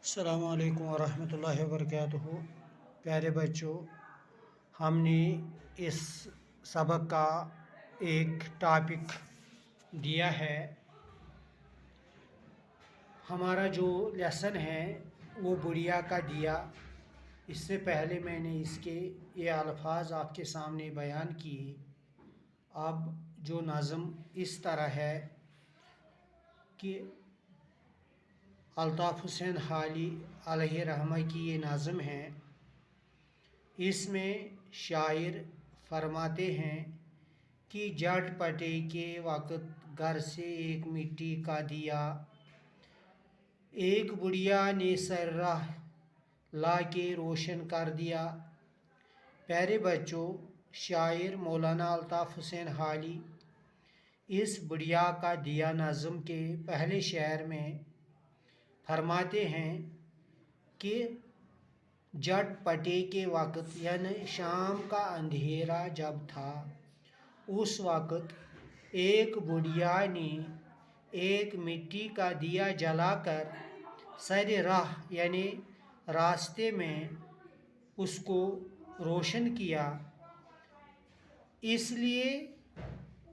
السلام علیکم ورحمۃ اللہ وبرکاتہ۔ پیارے بچوں، ہم نے اس سبق کا ایک ٹاپک دیا ہے۔ ہمارا جو لیسن ہے وہ بڑیا کا دیا۔ اس سے پہلے میں نے اس کے یہ الفاظ آپ کے سامنے بیان کیے۔ اب جو نظم اس طرح ہے کہ الطاف حسین حالی علیہ رحمہ کی یہ نظم ہے۔ اس میں شاعر فرماتے ہیں کہ جٹ پٹے کے وقت گھر سے ایک مٹی کا دیا، ایک بڑھیا نے سر راہ لا کے روشن کر دیا۔ پیارے بچوں، شاعر مولانا الطاف حسین حالی اس بڑھیا کا دیا نظم کے پہلے شعر میں فرماتے ہیں کہ جٹ پٹے کے وقت یعنی شام کا اندھیرا جب تھا، اس وقت ایک بڑھیا نے ایک مٹی کا دیا جلا کر سر راہ یعنی راستے میں اس کو روشن کیا، اس لیے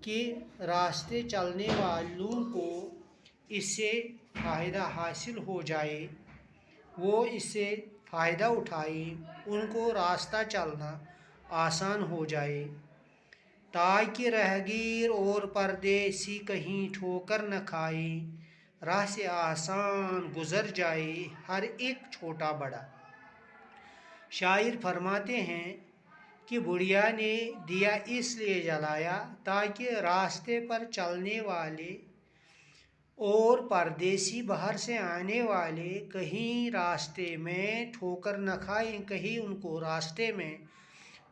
کہ راستے چلنے والوں کو اس سے فائدہ حاصل ہو جائے، وہ اس سے فائدہ اٹھائیں، ان کو راستہ چلنا آسان ہو جائے، تاکہ راہگیر اور پردیسی کہیں ٹھوکر نہ کھائیں، راہ سے آسان گزر جائے ہر ایک چھوٹا بڑا۔ شاعر فرماتے ہیں کہ بڑھیا نے دیا اس لیے جلایا تاکہ راستے پر چلنے والے اور پردیسی باہر سے آنے والے کہیں راستے میں ٹھوکر نہ کھائیں، کہیں ان کو راستے میں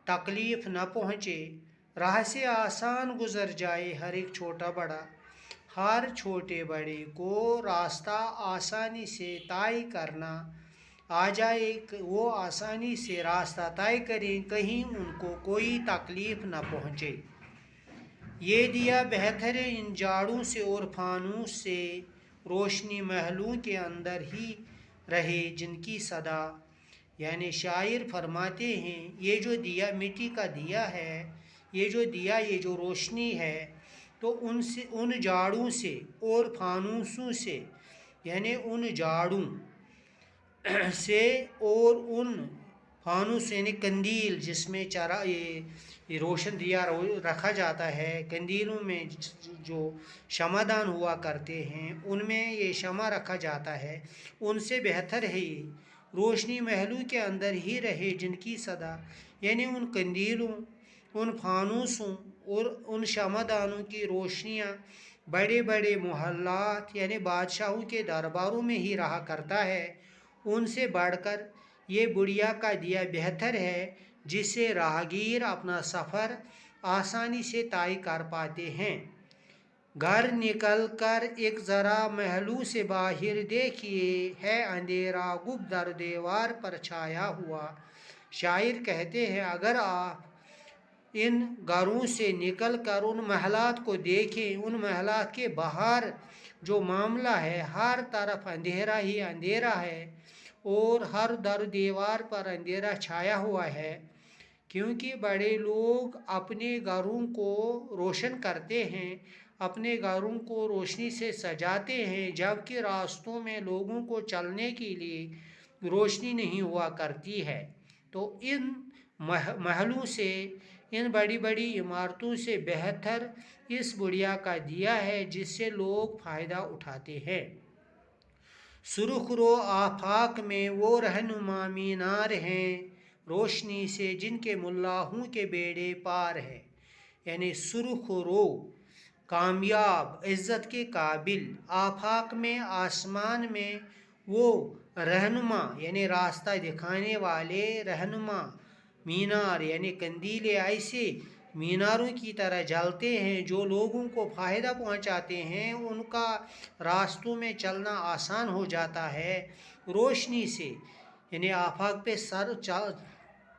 تکلیف نہ پہنچے، راہ سے آسان گزر جائے ہر ایک چھوٹا بڑا۔ ہر چھوٹے بڑے کو راستہ آسانی سے طے کرنا آ جائے، وہ آسانی سے راستہ طے کریں، کہیں ان کو کوئی تکلیف نہ پہنچے۔ یہ دیا بہتر ہے ان جاڑوں سے اور فانوس سے، روشنی محلوں کے اندر ہی رہے جن کی صدا۔ یعنی شاعر فرماتے ہیں یہ جو دیا مٹی کا دیا ہے، یہ جو دیا، یہ جو روشنی ہے، تو ان جاڑوں سے اور فانوسوں سے، یعنی ان جاڑوں سے اور ان فانوس یعنی قندیل جس میں یہ روشن دیا رکھا جاتا ہے، قندیلوں میں جو شمعدان ہوا کرتے ہیں ان میں یہ شمع رکھا جاتا ہے، ان سے بہتر ہے یہ روشنی محلوں کے اندر ہی رہے جن کی صدا۔ یعنی ان قندیلوں، ان فانوسوں اور ان شمعدانوں کی روشنیاں بڑے بڑے محلات یعنی بادشاہوں کے درباروں میں ہی رہا کرتا ہے، ان سے بڑھ کر یہ بڑھیا کا دیا بہتر ہے جس سے راہگیر اپنا سفر آسانی سے طے کر پاتے ہیں۔ گھر نکل کر ایک ذرا محلوں سے باہر دیکھیے، ہے اندھیرا گپ در دیوار پر چھایا ہوا۔ شاعر کہتے ہیں اگر آپ ان گھروں سے نکل کر ان محلات کو دیکھیں، ان محلات کے باہر جو معاملہ ہے ہر طرف اندھیرا ہی اندھیرا ہے اور ہر در دیوار پر اندھیرا چھایا ہوا ہے، کیونکہ بڑے لوگ اپنے گھروں کو روشن کرتے ہیں، اپنے گھروں کو روشنی سے سجاتے ہیں، جبکہ راستوں میں لوگوں کو چلنے کے لیے روشنی نہیں ہوا کرتی ہے۔ تو ان محلوں سے، ان بڑی بڑی عمارتوں سے بہتر اس بڑھیا کا دیا ہے جس سے لوگ فائدہ اٹھاتے ہیں۔ سرخ رو آفاق میں وہ رہنما مینار ہیں، روشنی سے جن کے ملاحوں کے بیڑے پار ہیں۔ یعنی سرخ رو، کامیاب، عزت کے قابل، آفاق میں آسمان میں وہ رہنما یعنی راستہ دکھانے والے رہنما، مینار یعنی قندیل ایسے میناروں کی طرح جلتے ہیں جو لوگوں کو فائدہ پہنچاتے ہیں، ان کا راستوں میں چلنا آسان ہو جاتا ہے روشنی سے۔ یعنی آفاق پہ